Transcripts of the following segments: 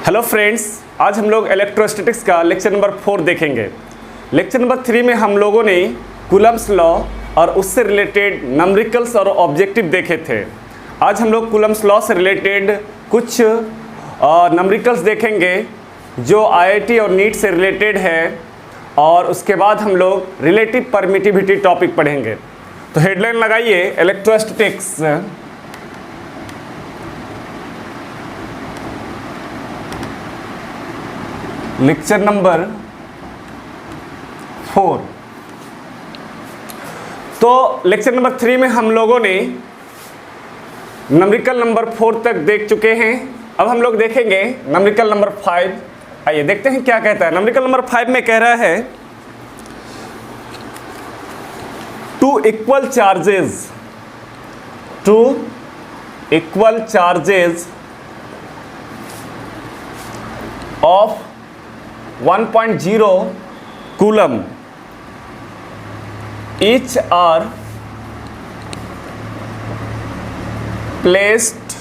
Hello friends, आज हम लोग इलेक्ट्रोस्टैटिक्स का लेक्चर नंबर 4 देखेंगे। लेक्चर नंबर 3 में हम लोगों ने कूलम्ब्स लॉ और उससे रिलेटेड नंबरिकल्स और ऑब्जेक्टिव देखे थे। आज हम लोग कूलम्ब्स लॉ से रिलेटेड कुछ नंबरिकल्स देखेंगे जो आईआईटी और नीट से रिलेटेड है, और उसके बाद हम लोग रिलेटिव परमिटिविटी टॉपिक पढ़ेंगे। तो हेडलाइन लगाइए, इलेक्ट्रोस्टैटिक्स लेक्चर नंबर 4। तो लेक्चर नंबर 3 में हम लोगों ने नंबरिकल नंबर 4 तक देख चुके हैं। अब हम लोग देखेंगे नंबरिकल नंबर 5। आइए देखते हैं क्या कहता है। नंबरिकल नंबर 5 में कह रहा है two equal charges of 1.0 coulomb each are placed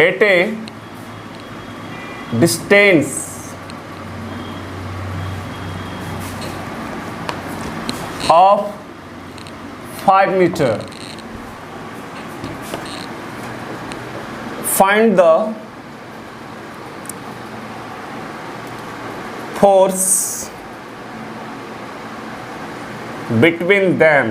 at a distance of 5 meter. Find the force between them.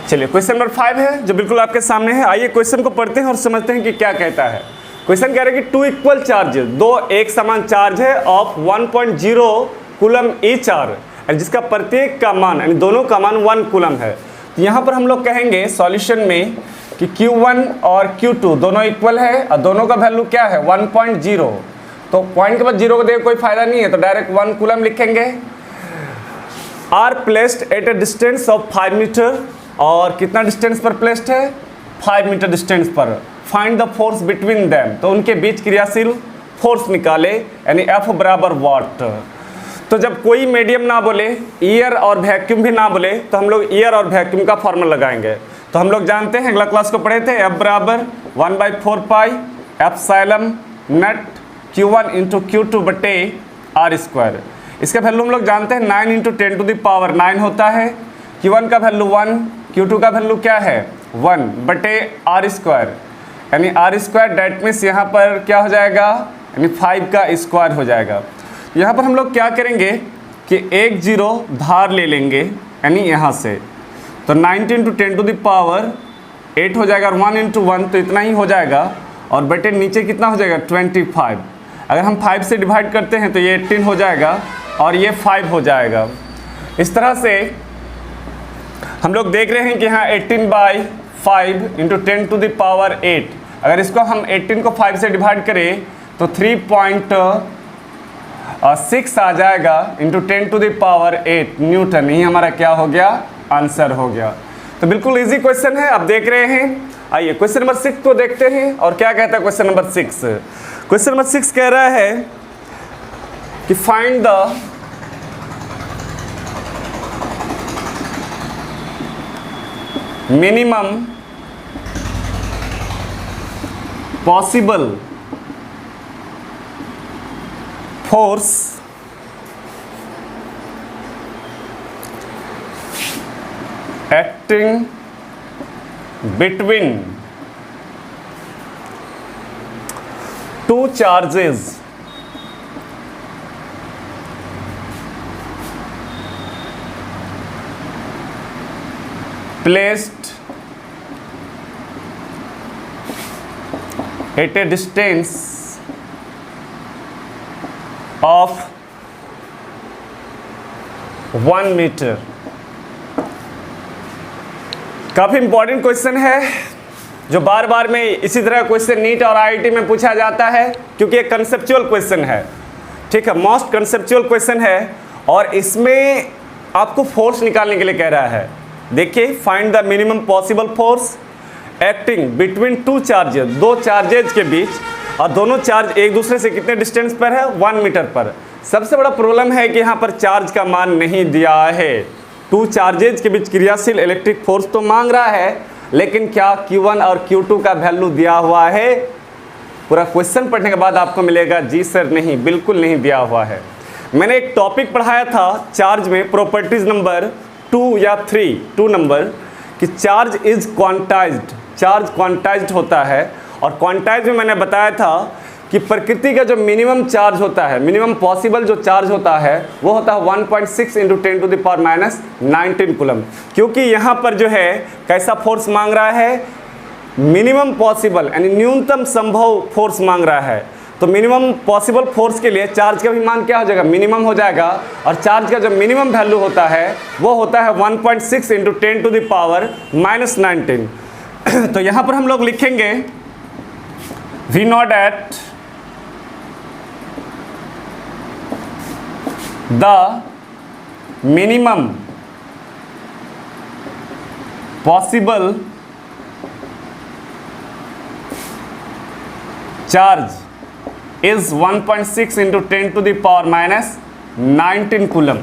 चलिए, क्वेश्चन नंबर 5 है जो बिल्कुल आपके सामने है। आइए क्वेश्चन को पढ़ते हैं और समझते हैं कि क्या कहता है। क्वेश्चन कह रहा है कि टू इक्वल चार्ज, दो एक समान चार्ज है, ऑफ 1.0 कूलम ईच आर, जिसका प्रत्येक का मान यानी दोनों का मान 1 कूलम है। तो यहाँ पर हम लोग कहेंगे सॉल्यूशन में कि Q1 और Q2 दोनों इक्वल है और दोनों का वैल्यू क्या है 1.0। तो पॉइंट के बाद 0 को देख कोई फायदा नहीं है, तो डायरेक्ट 1 कूलम लिखेंगे। Are placed at a distance of 5 metre, और कितना डिस्टेंस पर प्लेस्ड है 5 मीटर डिस्टेंस पर। Find the force between them, तो उनके बीच क्रियाशील फोर्स निकाले, यानी F बराबर वाट। तो जब कोई मीडियम ना बोले, ईयर और वैक्यूम भी ना बोले, तो हम लोग ईयर और वैक्यूम का फॉर्मूला लगाएंगे। तो हम लोग जानते हैं, अगला क्लास को पढ़े थे, F बराबर 1/4 pi epsilon net Q1 into Q2 बटे आर स्क्वायर। इसका वैल्यू हम लोग जानते हैं 9 इंटू 10 टू द पावर 9 होता है। Q1 का वैल्यू 1, Q2 का वैल्यू क्या है 1 बटे आर स्क्वायर, यानी आर स्क्वायर डेट मीन्स यहाँ पर क्या हो जाएगा, यानी 5 का स्क्वायर हो जाएगा। यहाँ पर हम लोग क्या करेंगे कि एक 0 धार ले लेंगे, यानी यहाँ से, तो 19 इंटू 10 टू द पावर 8 हो जाएगा, और 1 इंटू 1 तो इतना ही हो जाएगा, और बटे नीचे कितना हो जाएगा 25। अगर हम 5 से डिवाइड करते हैं तो ये 18 हो जाएगा और ये 5 हो जाएगा। इस तरह से हम लोग देख रहे हैं कि यहाँ 18/5 इंटू 10 टू द पावर 8, अगर इसको हम 18 को 5 से डिवाइड करें तो 3.6 आ जाएगा into 10 to the power 8 newton. ही हमारा क्या हो गया, आंसर हो गया। तो बिल्कुल इजी क्वेश्चन है, आप देख रहे हैं। आइए क्वेश्चन नंबर 6 को देखते हैं और क्या कहता है क्वेश्चन नंबर 6। क्वेश्चन नंबर 6 कह रहा है कि find the minimum possible force acting between two charges placed at a distance of 1 meter। काफ़ी इंपॉर्टेंट क्वेश्चन है जो बार बार में इसी तरह क्वेश्चन नीट और आईआईटी में पूछा जाता है, क्योंकि एक कंसेप्चुअल क्वेश्चन है। ठीक है, मोस्ट कंसेप्चुअल क्वेश्चन है, और इसमें आपको फोर्स निकालने के लिए कह रहा है। देखिए, find the minimum possible force acting between two charges, दो चार्जेज के बीच, और दोनों चार्ज एक दूसरे से कितने डिस्टेंस पर है 1 मीटर पर। सबसे बड़ा प्रॉब्लम है कि यहाँ पर चार्ज का मान नहीं दिया है। टू चार्जेज के बीच क्रियाशील इलेक्ट्रिक फोर्स तो मांग रहा है, लेकिन क्या Q1 और Q2 का वैल्यू दिया हुआ है? पूरा क्वेश्चन पढ़ने के बाद आपको मिलेगा जी सर नहीं, बिल्कुल नहीं दिया हुआ है। मैंने एक टॉपिक पढ़ाया था चार्ज में, प्रॉपर्टीज नंबर 2 या 2 नंबर, कि charge is quantized, charge quantized होता है। और क्वांटाइज में मैंने बताया था कि प्रकृति का जो मिनिमम चार्ज होता है, मिनिमम पॉसिबल जो चार्ज होता है वो होता है 1.6 × 10⁻⁹ कूलम। क्योंकि यहाँ पर जो है कैसा फोर्स मांग रहा है, मिनिमम पॉसिबल यानी न्यूनतम संभव फोर्स मांग रहा है। तो मिनिमम पॉसिबल फोर्स के लिए चार्ज का भी मान क्या हो जाएगा, मिनिमम हो जाएगा। और चार्ज का जो मिनिमम वैल्यू होता है वो होता है 1.6 × 10⁻⁹ तो यहाँ पर हम लोग लिखेंगे V not at the minimum possible charge is 1.6 × 10⁻⁹ coulomb.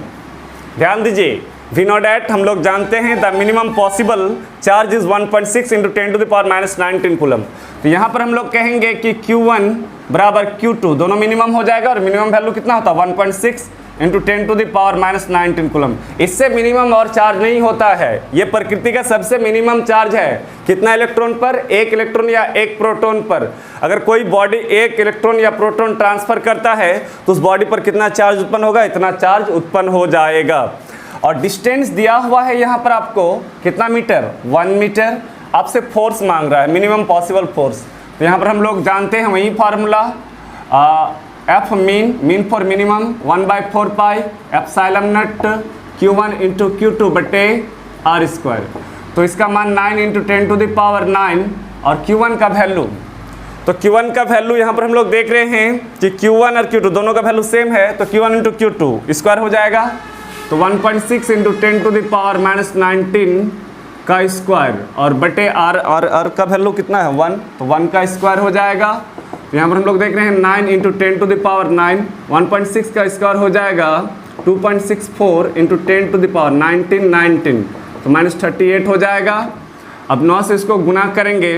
ध्यान दीजिए, V नॉट एट हम लोग जानते हैं the minimum possible charge is 1.6 × 10⁻⁹ coulomb. तो यहाँ पर हम लोग कहेंगे कि Q1 बराबर Q2 दोनों मिनिमम हो जाएगा, और मिनिमम वैल्यू कितना होता है 1.6 × 10⁻⁻⁹ कूलम। इससे मिनिमम और चार्ज नहीं होता है, ये प्रकृति का सबसे मिनिमम चार्ज है। कितना इलेक्ट्रॉन पर, एक इलेक्ट्रॉन या एक प्रोटॉन पर। अगर कोई बॉडी एक इलेक्ट्रॉन या प्रोटॉन ट्रांसफर करता है तो उस बॉडी पर कितना चार्ज उत्पन्न होगा, इतना चार्ज उत्पन्न हो जाएगा। और डिस्टेंस दिया हुआ है यहाँ पर आपको कितना मीटर, 1 मीटर। आपसे फोर्स मांग रहा है, मिनिमम पॉसिबल फोर्स। तो यहाँ पर हम लोग जानते हैं वही formula, F mean for minimum 1/4 pi epsilon not Q1 × Q2 बटे r²। तो इसका मान 9 × 10⁹ और Q1 का वैल्यू, तो Q1 का वैल्यू यहाँ पर हम लोग देख रहे हैं कि Q1 और Q2 दोनों का वैल्यू सेम है, तो Q1 × Q2 स्क्वायर हो जाएगा। तो 1.6 × 10⁻⁹ का स्क्वायर और बटे r, और r का वैल्यू कितना है 1, तो 1 का स्क्वायर हो जाएगा। तो यहाँ पर हम लोग देख रहे हैं 9 × 10⁹, 1.6 का स्क्वायर हो जाएगा 2.64 × 10⁻⁹, तो -38 हो जाएगा। अब 9 से इसको गुना करेंगे,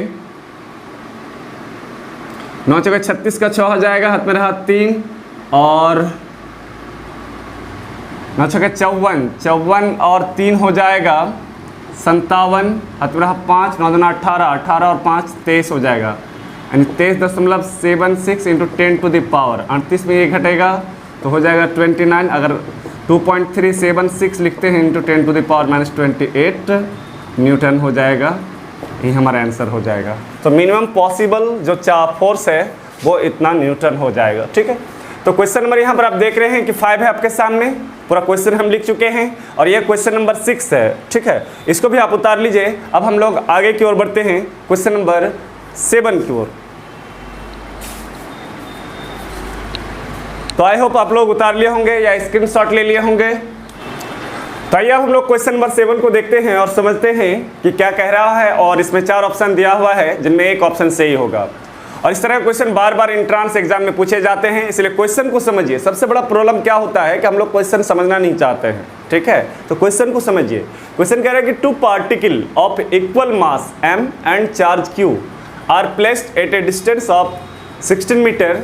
9 × 36 का 6 हो जाएगा, हाथ में रहा 3, और 9 × 54 और 3 हो जाएगा 57, हाथ में रहा 5, 9 × 18, 18 और 5 23 हो जाएगा, यानी 23.76 × 10⁻। 38 में ये घटेगा तो हो जाएगा 29। अगर 2.376 लिखते हैं × 10⁻⁻28 न्यूटन हो जाएगा, ये हमारा आंसर हो जाएगा। तो मिनिमम पॉसिबल जो फोर्स है वो इतना न्यूटन हो जाएगा। ठीक है, तो क्वेश्चन नंबर यहाँ पर आप देख रहे हैं कि 5 है आपके सामने, पूरा क्वेश्चन हम लिख चुके हैं, और ये क्वेश्चन नंबर 6 है। ठीक है, इसको भी आप उतार लीजिए। अब हम लोग आगे की ओर बढ़ते हैं, क्वेश्चन नंबर 7 की ओर। तो आई होप आप लोग उतार लिए होंगे या स्क्रीनशॉट ले लिए होंगे। तो आइए अब हम लोग क्वेश्चन नंबर 7 को देखते हैं और समझते हैं कि क्या कह रहा है। और इसमें 4 ऑप्शन दिया हुआ है जिनमें एक ऑप्शन सही होगा, और इस तरह क्वेश्चन बार बार एंट्रांस एग्जाम में पूछे जाते हैं, इसलिए क्वेश्चन को समझिए। सबसे बड़ा प्रॉब्लम क्या होता है कि हम लोग क्वेश्चन समझना नहीं चाहते हैं। ठीक है, तो क्वेश्चन को समझिए। क्वेश्चन कह रहा है कि 2 particle of equal mass m and charge q are placed at a distance of 16 metre,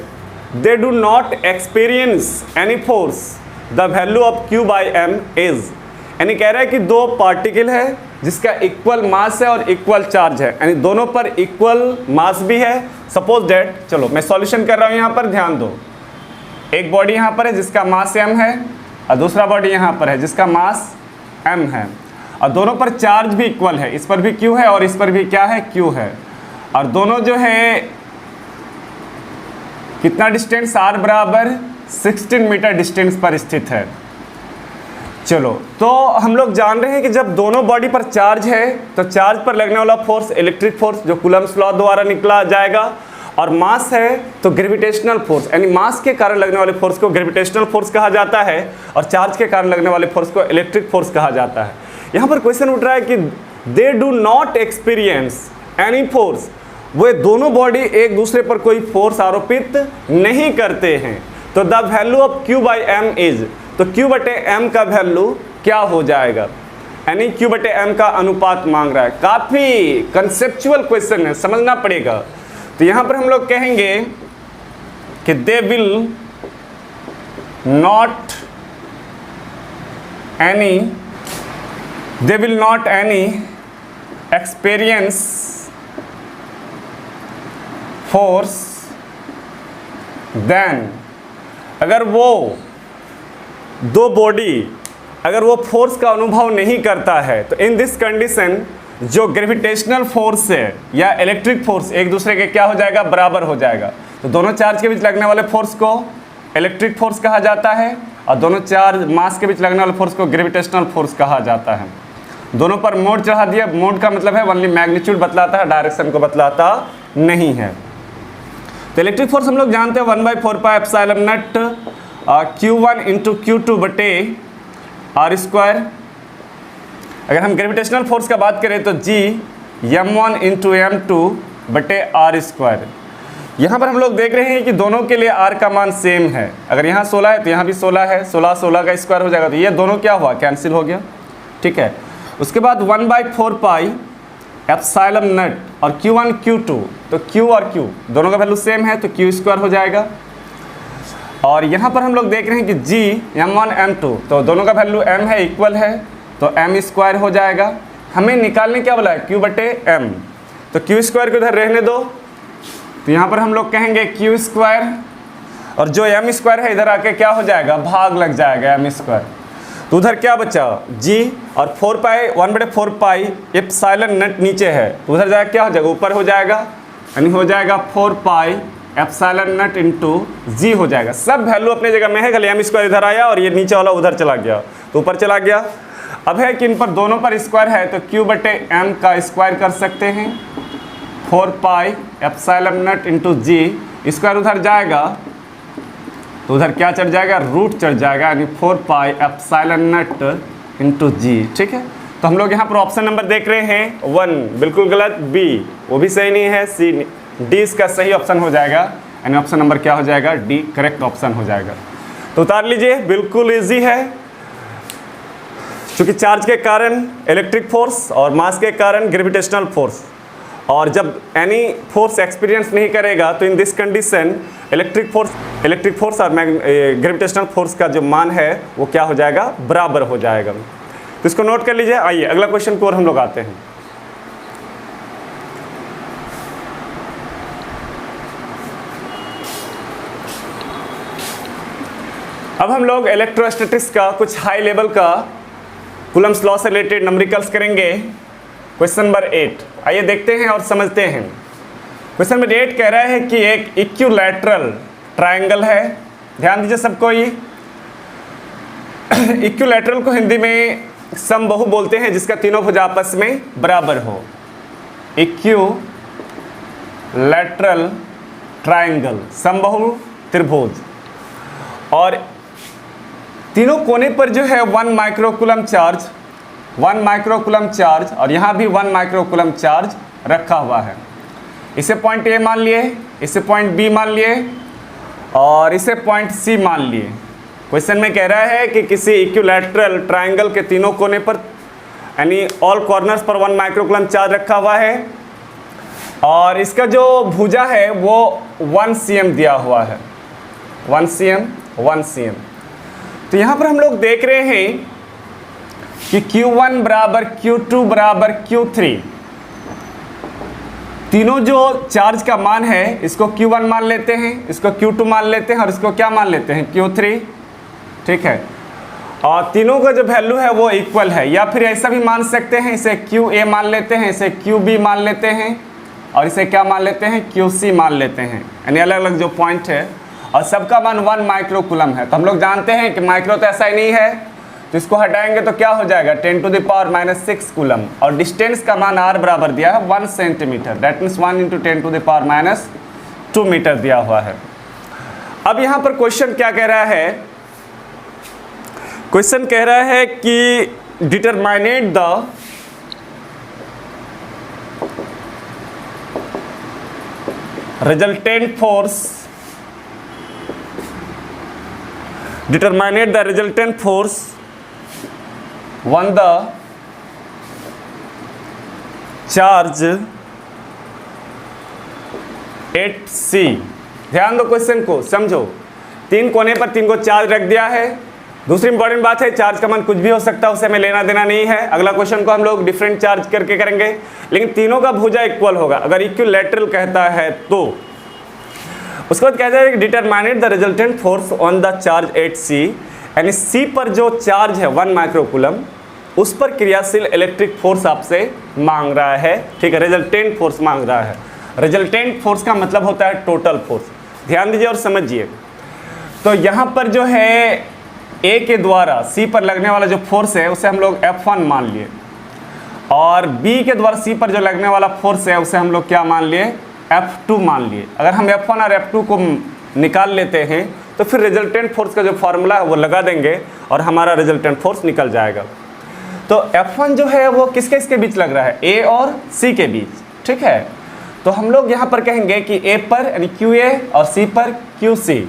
they do not experience any force, the value of q by m is. यानी कह रहा है कि 2 पार्टिकल है जिसका इक्वल मास है और इक्वल चार्ज है, यानी दोनों पर इक्वल मास भी है। सपोज डेट, चलो मैं सॉल्यूशन कर रहा हूँ, यहाँ पर ध्यान दो। एक बॉडी यहाँ पर है जिसका मास m है, और दूसरा बॉडी यहाँ पर है जिसका मास m है, और दोनों पर चार्ज भी इक्वल है। इस पर भी q है और इस पर भी क्या है, q है। और दोनों जो है कितना डिस्टेंस, r बराबर 16 मीटर डिस्टेंस पर स्थित है। चलो, तो हम लोग जान रहे हैं कि जब दोनों बॉडी पर चार्ज है तो चार्ज पर लगने वाला फोर्स इलेक्ट्रिक फोर्स जो कूलम्स लॉ द्वारा निकला जाएगा, और मास है तो ग्रेविटेशनल फोर्स, यानी मास के कारण लगने वाले फोर्स को ग्रेविटेशनल फोर्स कहा जाता है, और चार्ज के कारण लगने वाले फोर्स को इलेक्ट्रिक फोर्स कहा जाता है। यहाँ पर क्वेश्चन उठ रहा है कि they do not experience any force, वे दोनों बॉडी एक दूसरे पर कोई फोर्स आरोपित नहीं करते हैं। तो the value of q by m is, तो q बटे m का वैल्यू क्या हो जाएगा। यानी Q बटे M का अनुपात मांग रहा है। काफी कंसेप्चुअल क्वेश्चन है, समझना पड़ेगा। तो यहां पर हम लोग कहेंगे कि they will not any experience force then, अगर वो दो बॉडी अगर वो फोर्स का अनुभव नहीं करता है तो इन दिस कंडीशन जो ग्रेविटेशनल फोर्स है या इलेक्ट्रिक फोर्स एक दूसरे के क्या हो जाएगा, बराबर हो जाएगा। तो दोनों चार्ज के बीच लगने वाले फोर्स को इलेक्ट्रिक फोर्स कहा जाता है और दोनों चार्ज मास के बीच लगने वाले फोर्स को ग्रेविटेशनल फोर्स कहा जाता है। दोनों पर मोड चढ़ा दिया। मोड का मतलब है ओनली मैग्नीट्यूड बतलाता है, डायरेक्शन को बतलाता नहीं है। तो इलेक्ट्रिक फोर्स हम लोग जानते हैं 1/4πε0 Q1 इंटू Q2 बटे R²। अगर हम ग्रेविटेशनल फोर्स का बात करें तो G M1 इंटू M2 बटे R²। यहाँ पर हम लोग देख रहे हैं कि दोनों के लिए R का मान सेम है। अगर यहाँ 16 है तो यहाँ भी 16 है, 16 का स्क्वायर हो जाएगा, तो ये दोनों क्या हुआ, कैंसिल हो गया। ठीक है, उसके बाद 1/4πε0 और Q1 Q2, तो Q और Q दोनों का वैल्यू सेम है तो Q² हो जाएगा। और यहाँ पर हम लोग देख रहे हैं कि G M1 M2, तो दोनों का वैल्यू M है, इक्वल है, तो M² हो जाएगा। हमें निकालने क्या बोला है, Q बटे M, तो Q² को इधर रहने दो, तो यहाँ पर हम लोग कहेंगे Q² और जो M² है इधर आके क्या हो जाएगा, भाग लग जाएगा M²। तो उधर क्या बचा, G और 1/4πε0 नीचे है, तो उधर जाएगा क्या हो जाएगा, ऊपर हो जाएगा, यानी हो जाएगा 4πε0 इंटू G हो जाएगा। सब वैल्यू अपने जगह में है, खाली M² इधर आया और ये नीचे वाला उधर चला गया, तो ऊपर चला गया। अब है कि इन पर दोनों पर स्क्वायर है तो Q बटे M का स्क्वायर कर सकते हैं, 4πε0 इंटू G, स्क्वायर उधर जाएगा तो उधर क्या चढ़ जाएगा, रूट चढ़ जाएगा, यानी 4πε0 इंटू G। ठीक है, तो हम लोग यहाँ पर ऑप्शन नंबर देख रहे हैं 1 बिल्कुल गलत, B वो भी सही नहीं है, C D इसका सही ऑप्शन हो जाएगा, यानी ऑप्शन नंबर क्या हो जाएगा, D करेक्ट ऑप्शन हो जाएगा। तो उतार लीजिए, बिल्कुल इजी है। क्योंकि चार्ज के कारण इलेक्ट्रिक फोर्स और मास के कारण ग्रेविटेशनल फोर्स, और जब एनी फोर्स एक्सपीरियंस नहीं करेगा तो in this condition electric force और ग्रेविटेशनल फोर्स का जो मान है वो क्या हो जाएगा, बराबर हो जाएगा। तो इसको नोट कर लीजिए। आइए अगला क्वेश्चन की ओर हम लोग आते हैं। अब हम लोग इलेक्ट्रोस्टैटिक्स का कुछ हाई लेवल का कूलम्स लॉ से रिलेटेड न्यूमेरिकल्स करेंगे। क्वेश्चन नंबर 8 आइए देखते हैं और समझते हैं। क्वेश्चन नंबर 8 कह रहा है कि एक इक्विलैटरल ट्रायंगल है, ध्यान दीजिए सबको। ये इक्विलैटरल को हिंदी में समबाहु बोलते हैं, जिसका तीनों भुज आपस में बराबर हो। इक्विलैटरल ट्रायंगल, समबाहु त्रिभुज, और तीनों कोने पर जो है 1 माइक्रोकूलम चार्ज और यहाँ भी 1 माइक्रोकूलम चार्ज रखा हुआ है। इसे पॉइंट ए मान लिए, इसे पॉइंट बी मान लिए और इसे पॉइंट सी मान लिए। क्वेश्चन में कह रहा है कि किसी इक्विलैटरल ट्रायंगल के तीनों कोने पर यानी ऑल कॉर्नर्स पर 1 माइक्रोकूलम चार्ज रखा हुआ है और इसका जो भुजा है वो 1 cm दिया हुआ है, 1 cm। तो यहाँ पर हम लोग देख रहे हैं कि Q1 बराबर Q2 बराबर Q3, तीनों जो चार्ज का मान है इसको Q1 मान लेते हैं, इसको Q2 मान लेते हैं और इसको क्या मान लेते हैं, Q3। ठीक है, और तीनों का जो वैल्यू है वो इक्वल है, या फिर ऐसा भी मान सकते हैं, इसे QA मान लेते हैं, इसे QB मान लेते हैं और इसे क्या मान लेते हैं, QC मान लेते हैं, यानी अलग अलग जो पॉइंट है, और सबका मान 1 माइक्रोकूलम है। तो हम लोग जानते हैं कि माइक्रो तो ऐसा ही नहीं है, तो इसको हटाएंगे तो क्या हो जाएगा, 10⁻⁻6 कूलम, और डिस्टेंस का मान r बराबर दिया है 1 सेंटीमीटर, दैट मीन्स 1 × 10⁻2 मीटर दिया हुआ है। अब यहाँ पर क्वेश्चन क्या कह रहा है, क्वेश्चन कह रहा है कि determinate the resultant force on the charge at C. ध्यान दो क्वेश्चन को, समझो। 3 कोने पर 3 को चार्ज रख दिया है। दूसरी इंपॉर्टेंट बात है, चार्ज का मान कुछ भी हो सकता है, उससे हमें लेना देना नहीं है। अगला क्वेश्चन को हम लोग डिफरेंट चार्ज करके करेंगे, लेकिन तीनों का भुजा इक्वल होगा अगर इक्विलैटरल कहता है तो। उसके बाद कहता है determinate the resultant force on the charge at C, यानी सी पर जो चार्ज है 1 माइक्रोकूलम, उस पर क्रियाशील इलेक्ट्रिक फोर्स आपसे मांग रहा है। ठीक है, रिजल्टेंट फोर्स मांग रहा है। रिजल्टेंट फोर्स का मतलब होता है टोटल फोर्स। ध्यान दीजिए और समझिए। तो यहाँ पर जो है ए के द्वारा सी पर लगने वाला जो फोर्स है उसे हम लोग F1 मान लिए, और बी के द्वारा सी पर जो लगने वाला फोर्स है उसे हम लोग क्या मान लिए, F2 मान लिए। अगर हम F1 और F2 को निकाल लेते हैं तो फिर रिजल्टेंट फोर्स का जो फॉर्मूला है वो लगा देंगे और हमारा रिजल्टेंट फोर्स निकल जाएगा। तो F1 जो है वो किसके इसके बीच लग रहा है, ए और सी के बीच। ठीक है, तो हम लोग यहाँ पर कहेंगे कि ए पर यानी QA और सी पर QC।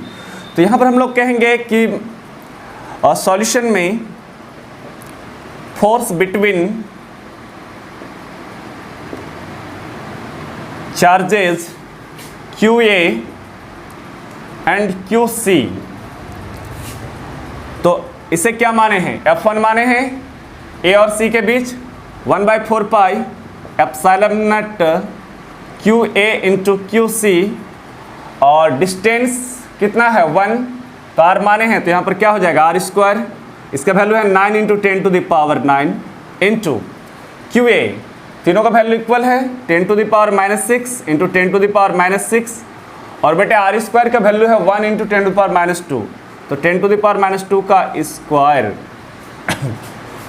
तो यहाँ पर हम लोग कहेंगे कि सॉल्यूशन में force between charges QA and QC, तो इसे क्या माने हैं, F1 माने हैं ए और सी के बीच 1/4 pi epsilon not QA into QC, और डिस्टेंस कितना है 1, तो आर माने हैं, तो यहाँ पर क्या हो जाएगा R², इसका वैल्यू है 9 इंटू 10⁻9 इंटू QA, तीनों का वैल्यू इक्वल है 10⁻⁻6 इंटू 10⁻⁻6, और बेटे R² का वैल्यू है 1 इंटू 10⁻², तो 10⁻² का स्क्वायर।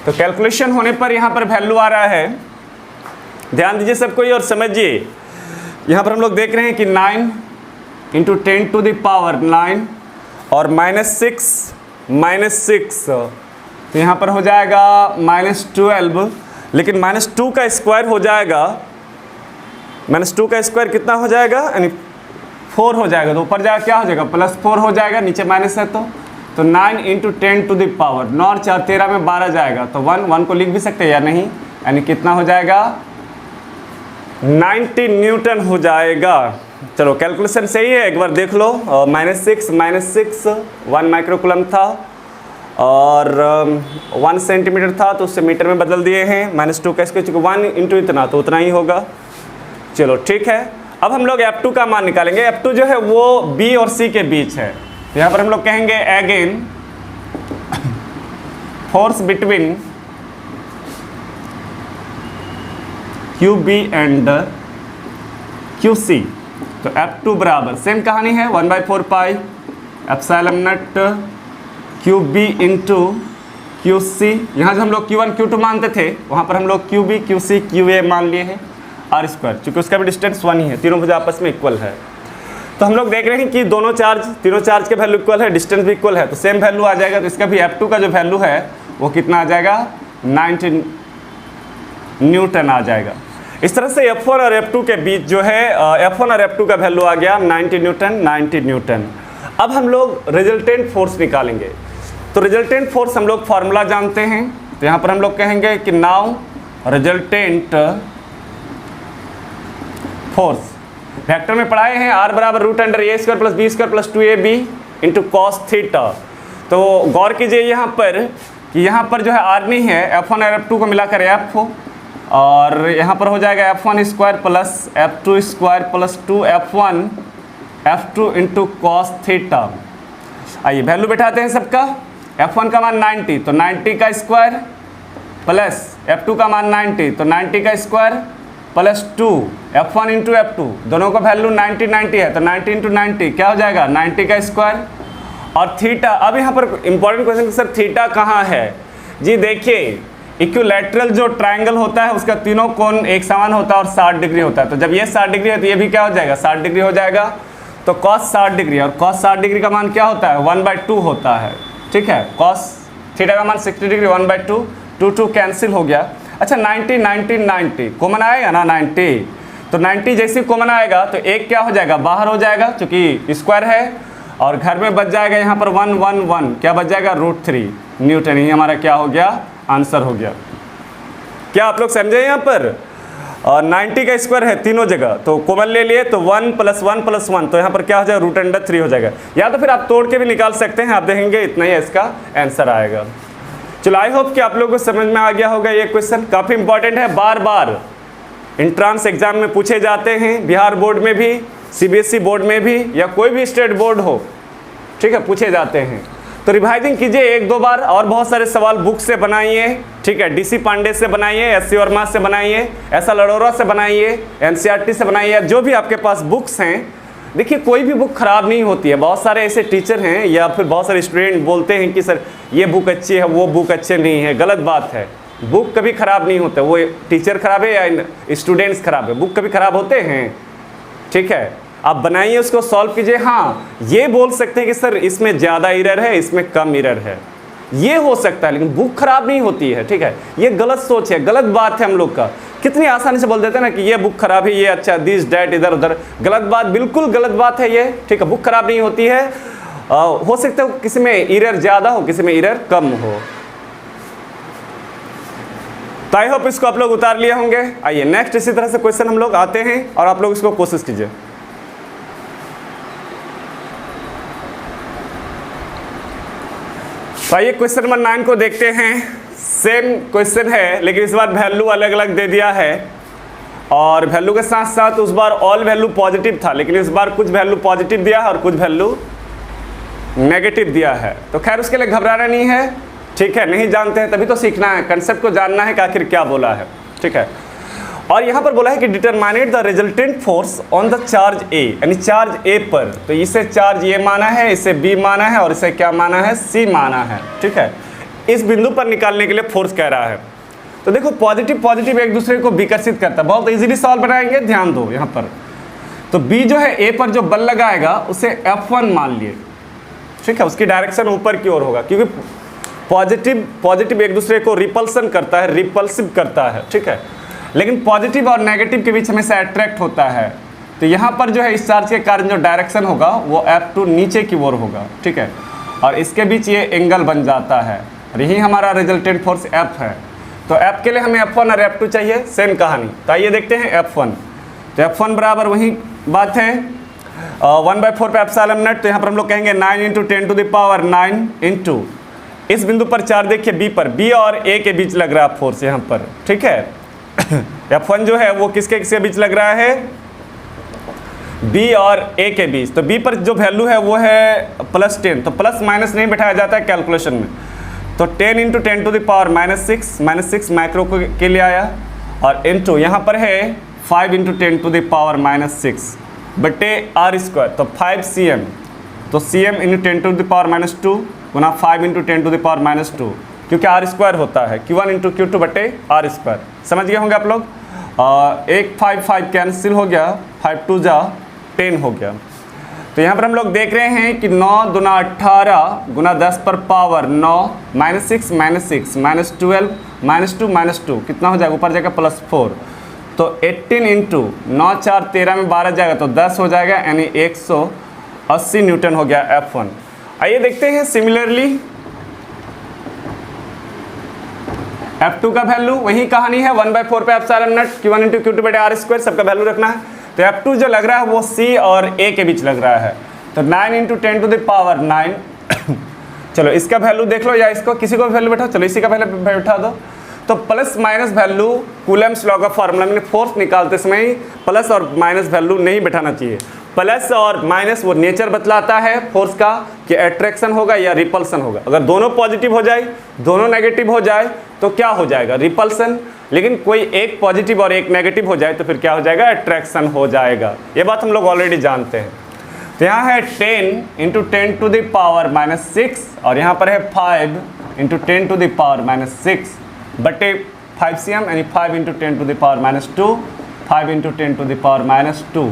तो कैलकुलेशन होने पर यहाँ पर वैल्यू आ रहा है, ध्यान दीजिए सबको और समझिए। यहाँ पर हम लोग देख रहे हैं कि 9 इंटू 10⁻9 और -6, तो यहाँ पर हो जाएगा -12, लेकिन -2 का स्क्वायर हो जाएगा, -2 का स्क्वायर कितना हो जाएगा, यानी 4 हो जाएगा। तो ऊपर जाएगा क्या हो जाएगा, +4 हो जाएगा, नीचे माइनस है तो 9 इंटू 10⁻9 और 4 13 में 12 जाएगा, तो 1 को लिख भी सकते हैं या नहीं, यानी कितना हो जाएगा 90 न्यूटन हो जाएगा। चलो कैलकुलेशन सही है, एक बार देख लो। -6 1 माइक्रोकूलम था और 1 सेंटीमीटर था, तो उससे मीटर में बदल दिए हैं। -2 का स्क्वायर, चूँकि 1 इंटू इतना तो उतना ही होगा। चलो ठीक है, अब हम लोग F2 का मान निकालेंगे। F2 जो है वो B और C के बीच है, तो यहाँ पर हम लोग कहेंगे again force between QB and QC। तो F2 बराबर सेम कहानी है 1/4 pi epsilon not QB into QC। यहाँ जो हम लोग Q1 Q2 मानते थे, वहाँ पर हम लोग QB QC QA मान लिए हैं R², चूँकि उसका भी डिस्टेंस 1 ही है, तीनों भुजा आपस में इक्वल है। तो हम लोग देख रहे हैं कि तीनों चार्ज के वैल्यू इक्वल है, डिस्टेंस भी इक्वल है, तो सेम वैल्यू आ जाएगा। तो इसका भी F2 का जो वैल्यू है वो कितना आ जाएगा, 90 न्यूटन आ जाएगा। इस तरह से F1 और F2 के बीच जो है F1 और F2 का वैल्यू आ गया 90 न्यूटन। अब हम लोग रिजल्टेंट फोर्स निकालेंगे। तो रिजल्टेंट फोर्स हम लोग फार्मूला जानते हैं, तो यहाँ पर हम लोग कहेंगे कि नाउ रिजल्टेंट फोर्स वेक्टर में पढ़ाए हैं, R बराबर √A² + B² + 2AB into cos theta. तो गौर कीजिए यहाँ पर कि यहाँ पर जो है R नहीं है, F1 और F2 को मिलाकर F हो, और यहाँ पर हो जाएगा F1² + F2² + 2F1 F2 into cos theta. आइए वैल्यू बैठाते हैं सबका। F1 का मान 90, तो 90 का स्क्वायर प्लस F2 का मान 90, तो 90 का square plus 2 F1 into F2, दोनों का वैल्यू 90 है, तो 90 इंटू 90 क्या हो जाएगा 90 का स्क्वायर। और थीटा, अब यहाँ पर इंपॉर्टेंट क्वेश्चन सर थीटा कहाँ है जी। देखिए इक्विलैटरल जो ट्रायंगल होता है उसका तीनों कोण एक समान होता है और 60 डिग्री होता है। तो जब ये 60 डिग्री है तो ये भी क्या हो जाएगा 60 डिग्री हो जाएगा। तो cos 60 डिग्री, और cos 60 डिग्री का मान क्या होता है 1/2 होता है। ठीक है, cos थीटा का मान 60 डिग्री 1/2, 2 कैंसिल हो गया। अच्छा 90 कॉमन आएगा ना 90, तो 90 जैसे कॉमन आएगा तो एक क्या हो जाएगा बाहर हो जाएगा क्योंकि स्क्वायर है, और घर में बच जाएगा यहाँ पर 1 क्या बच जाएगा √3 न्यूटन। ही हमारा क्या हो गया आंसर हो गया। क्या आप लोग समझे यहाँ पर। और 90 का स्क्वायर है तीनों जगह, तो कॉमन ले लिए तो 1 + 1 + 1, तो यहाँ पर क्या हो जाएगा √3 हो जाएगा, या तो फिर आप तोड़ के भी निकाल सकते हैं, आप देखेंगे इतना ही इसका आंसर आएगा। चलो आई होप कि आप लोगों को समझ में आ गया होगा। ये क्वेश्चन काफ़ी इंपॉर्टेंट है, बार बार एंट्रांस एग्जाम में पूछे जाते हैं, बिहार बोर्ड में भी, CBSE बोर्ड में भी, या कोई भी स्टेट बोर्ड हो, ठीक है, पूछे जाते हैं। तो रिवाइजिंग कीजिए 1-2 बार, और बहुत सारे सवाल बुक से बनाइए, ठीक है, DC पांडे से बनाइए, SC वर्मा से बनाइए, ऐसा लड़ोरा से बनाइए, NCERT से बनाइए, जो भी आपके पास बुक्स हैं। देखिए कोई भी बुक ख़राब नहीं होती है, बहुत सारे ऐसे टीचर हैं या फिर बहुत सारे स्टूडेंट बोलते हैं कि सर ये बुक अच्छी है, वो बुक अच्छे नहीं है, गलत बात है। बुक कभी ख़राब नहीं होता, वो टीचर ख़राब है या स्टूडेंट्स ख़राब है, बुक कभी ख़राब होते हैं, ठीक है। आप बनाइए, उसको सॉल्व कीजिए। हाँ, ये बोल सकते हैं कि सर इसमें ज़्यादा एरर है, इसमें कम एरर है, ये हो सकता है, लेकिन बुक खराब नहीं होती है, ठीक है। ये गलत सोच है, गलत बात है हम लोग का। कितनी आसानी से बोल देते हैं ना कि ये बुक खराब है, ये अच्छा, दिस डैट, इधर उधर, गलत बात, बिल्कुल गलत बात है ये, ठीक है। बुक खराब नहीं होती है, हो सकता है किसी में एरर ज़्यादा हो, किसी में एरर कम हो। तो आई होप इसको आप लोग उतार लिए होंगे। आइए नेक्स्ट इसी तरह से क्वेश्चन हम लोग आते हैं और आप लोग इसको कोशिश कीजिए। तो आइए क्वेश्चन नंबर 9 को देखते हैं। सेम क्वेश्चन है, लेकिन इस बार वैल्यू अलग अलग दे दिया है, और वैल्यू के साथ साथ उस बार ऑल वैल्यू पॉजिटिव था, लेकिन इस बार कुछ वैल्यू पॉजिटिव दिया है और कुछ वैल्यू नेगेटिव दिया है। तो खैर उसके लिए घबराना नहीं है, ठीक है। नहीं जानते हैं तभी तो सीखना है, कंसेप्ट को जानना है कि आखिर क्या बोला है, ठीक है। और यहाँ पर बोला है कि determinate the resultant force on the charge A, यानी चार्ज A पर। तो इसे चार्ज A माना है, इसे B माना है, और इसे क्या माना है, C माना है, ठीक है। इस बिंदु पर निकालने के लिए फोर्स कह रहा है। तो देखो पॉजिटिव पॉजिटिव एक दूसरे को विकर्षित करता है, बहुत इजीली सॉल्व बनाएंगे, ध्यान दो यहाँ पर। तो B जो है A पर जो बल लगाएगा उसे F1 मान लिए, ठीक है। उसकी डायरेक्शन ऊपर की ओर होगा, क्योंकि पॉजिटिव एक दूसरे को रिपल्सन करता है, रिपल्सिव करता है, ठीक है। लेकिन पॉजिटिव और नेगेटिव के बीच हमेशा अट्रैक्ट होता है। तो यहाँ पर जो है इस चार्ज के कारण जो डायरेक्शन होगा वो F2 नीचे की ओर होगा, ठीक है। और इसके बीच ये एंगल बन जाता है, और यही हमारा रिजल्टेंट फोर्स F है। तो F के लिए हमें F1 और F2 चाहिए, सेम कहानी। तो आइए देखते हैं F1। तो F1 बराबर वही बात है 1/4 पे एप्सिलॉन नॉट। तो यहाँ पर हम लोग कहेंगे 9 × 10⁹ इंटू इस बिंदु पर चार्ज देखिए B पर, B और A के बीच लग रहा है फोर्स यहाँ पर, ठीक है। F1 जो है वो किसके किसके बीच लग रहा है, B और A के बीच। तो B पर जो वैल्यू है वो है +10, तो प्लस माइनस नहीं बैठाया जाता है कैलकुलेशन में। तो 10 × 10⁻⁻6 -6 माइक्रो के लिए आया, और इंटू यहाँ पर है 5 × 10⁻⁻6 बटे r², तो 5 cm। तो cm × 10⁻2 गुना 5 × 10⁻2, क्योंकि r² होता है, Q1 × Q2 बटे r²। समझ गए होंगे आप लोग। 1 5 5 कैंसिल हो गया, 5 2 जा 10 हो गया। तो यहाँ पर हम लोग देख रहे हैं कि 9 दूना 18 गुना 10 पर पावर 9 -6 -6 -12 -2 कितना हो जाएगा, ऊपर जाएगा +4। तो 18 × 9 4 13 में 12 जाएगा, तो 10 हो जाएगा, यानी 180 न्यूटन हो गया F1। आइए देखते हैं सिमिलरली F2 का वैल्यू, वही कहानी है 1/4 पे एप्सिलॉन नॉट Q1 × Q2 बटे r², सबका वैल्यू रखना है। तो F2 जो लग रहा है वो C और A के बीच लग रहा है, तो 9 × 10⁹ चलो इसका वैल्यू देख लो, या इसको किसी को वैल्यू बैठा, चलो इसी का वैल्यू बैठा दो। तो plus minus value Coulomb's law का फार्मूला में फोर्स निकालते समय प्लस और माइनस वैल्यू नहीं बैठाना चाहिए। प्लस और माइनस वो नेचर बतलाता है फोर्स का कि अट्रैक्शन होगा या रिपल्सन होगा। अगर दोनों पॉजिटिव हो जाए, दोनों नेगेटिव हो जाए तो क्या हो जाएगा, रिपल्सन। लेकिन कोई एक पॉजिटिव और एक नेगेटिव हो जाए तो फिर क्या हो जाएगा, अट्रैक्शन हो जाएगा। ये बात हम लोग ऑलरेडी जानते हैं। तो यहाँ है 10 × 10⁻⁻6 और यहाँ पर है 5 × 10⁻⁻6 बटे 5 cm, यानी 5 × 10⁻2 5 × 10⁻2।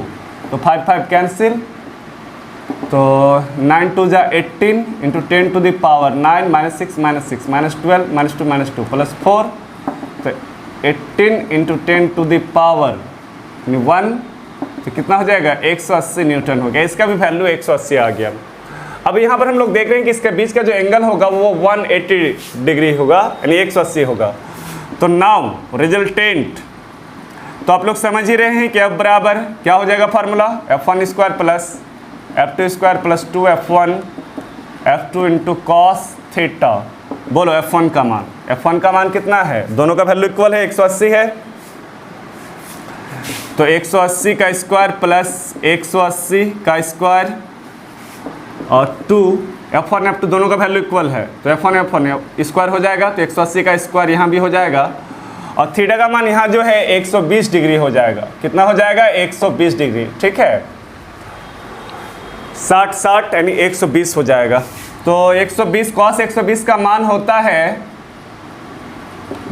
तो 5 5 कैंसिल, तो 9 2 जा 18 × 10⁻9 -6 -6 -12 -2 +4। तो 18 × 10⁻1 तो कितना हो जाएगा, 180 न्यूटन हो गया। इसका भी वैल्यू 180 आ गया। अब यहाँ पर हम लोग देख रहे हैं कि इसके बीच का जो एंगल होगा वो 180 डिग्री होगा, यानी 180 होगा। तो नाउ रिजल्टेंट तो आप लोग समझ ही रहे हैं कि F बराबर क्या हो जाएगा formula, F1 square plus F2 square plus 2F1 F2 into cos theta. बोलो F1 का मान, F1 का मान कितना है, दोनों का वैल्यू इक्वल है, 180 है, तो 180 का स्क्वायर प्लस 180 का स्क्वायर और 2 F1 F2 दोनों का वैल्यू इक्वल है, तो F1 स्क्वायर हो जाएगा, तो 180 का स्क्वायर यहाँ भी हो जाएगा और थीटा का मान यहाँ जो है 120 डिग्री हो जाएगा। कितना हो जाएगा, 120 डिग्री, ठीक है, 60 यानी 120 हो जाएगा। तो 120 कॉस 120 का मान होता है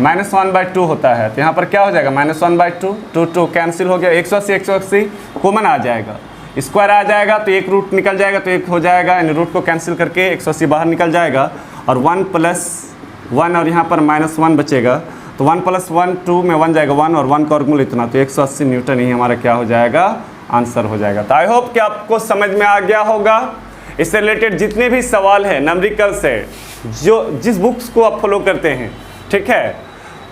-1/2 होता है, तो यहाँ पर क्या हो जाएगा -1/2, 2 कैंसिल हो गया, 180 कॉमन आ जाएगा, स्क्वायर आ जाएगा तो एक रूट निकल जाएगा, तो एक हो जाएगा, यानी रूट को कैंसिल करके 180 बाहर निकल जाएगा और 1 + 1 और यहाँ पर -1 बचेगा, तो 1 + 1 2 में 1 जाएगा 1 और 1 का वर्गमूल इतना, तो 180 न्यूटन ही हमारा क्या हो जाएगा, आंसर हो जाएगा। तो आई होप कि आपको समझ में आ गया होगा। इससे रिलेटेड जितने भी सवाल हैं न्यूमेरिकल से, जो जिस बुक्स को आप फॉलो करते हैं, ठीक है,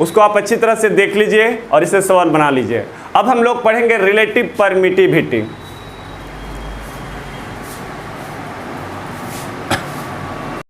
उसको आप अच्छी तरह से देख लीजिए और इससे सवाल बना लीजिए। अब हम लोग पढ़ेंगे रिलेटिव परमिटिविटी।